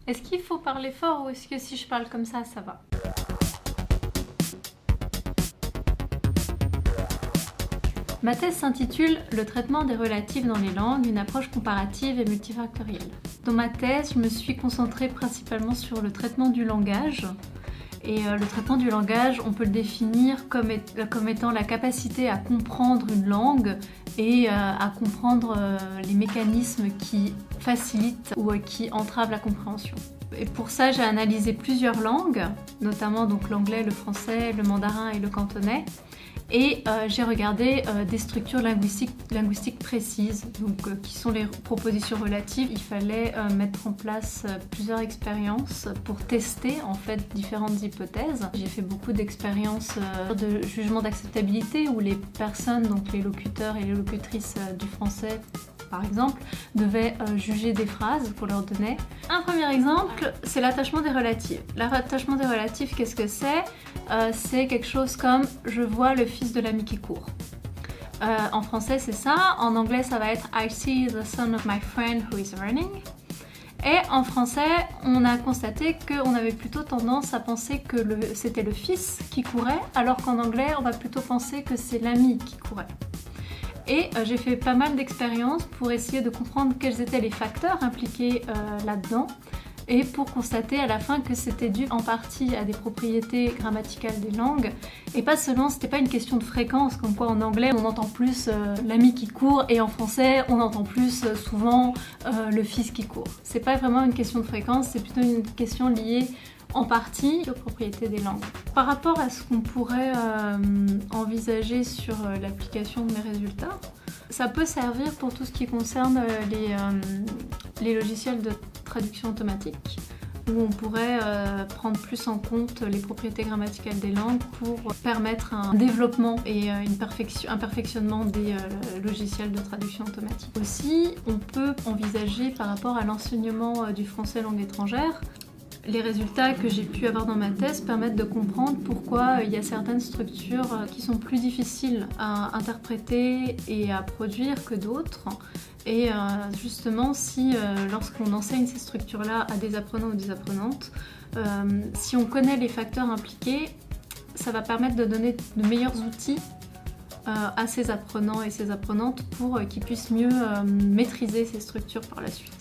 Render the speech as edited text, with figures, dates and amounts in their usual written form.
Est-ce qu'il faut parler fort ou est-ce que si je parle comme ça va? Ma thèse s'intitule « Le traitement des relatifs dans les langues, une approche comparative et multifactorielle ». Dans ma thèse, je me suis concentrée principalement sur le traitement du langage. Et le traitement du langage, on peut le définir comme étant la capacité à comprendre une langue et à comprendre les mécanismes qui facilitent ou qui entravent la compréhension. Et pour ça, j'ai analysé plusieurs langues, notamment donc l'anglais, le français, le mandarin et le cantonais. Et j'ai regardé des structures linguistiques précises, donc qui sont les propositions relatives. Il fallait mettre en place plusieurs expériences pour tester en fait différentes hypothèses. J'ai fait beaucoup d'expériences de jugement d'acceptabilité où les personnes, donc les locuteurs et les locutrices du français par exemple, devaient juger des phrases qu'on leur donnait. Un premier exemple, c'est l'attachement des relatifs. L'attachement des relatifs, qu'est-ce que c'est? C'est quelque chose comme « je vois le fils de l'ami qui court ». En français, c'est ça. En anglais, ça va être « I see the son of my friend who is running ». Et en français, on a constaté qu'on avait plutôt tendance à penser que c'était le fils qui courait, alors qu'en anglais, on va plutôt penser que c'est l'ami qui courait. Et j'ai fait pas mal d'expériences pour essayer de comprendre quels étaient les facteurs impliqués là-dedans et pour constater à la fin que c'était dû en partie à des propriétés grammaticales des langues et pas seulement, c'était pas une question de fréquence, comme quoi en anglais on entend plus l'ami qui court et en français on entend plus souvent le fils qui court. C'est pas vraiment une question de fréquence, c'est plutôt une question liée en partie aux propriétés des langues. Par rapport à ce qu'on pourrait envisager sur l'application de mes résultats, ça peut servir pour tout ce qui concerne les logiciels de traduction automatique, où on pourrait prendre plus en compte les propriétés grammaticales des langues pour permettre un développement et un perfectionnement des logiciels de traduction automatique. Aussi, on peut envisager par rapport à l'enseignement du français langue étrangère. Les résultats que j'ai pu avoir dans ma thèse permettent de comprendre pourquoi il y a certaines structures qui sont plus difficiles à interpréter et à produire que d'autres. Et justement, si lorsqu'on enseigne ces structures-là à des apprenants ou des apprenantes, si on connaît les facteurs impliqués, ça va permettre de donner de meilleurs outils à ces apprenants et ces apprenantes pour qu'ils puissent mieux maîtriser ces structures par la suite.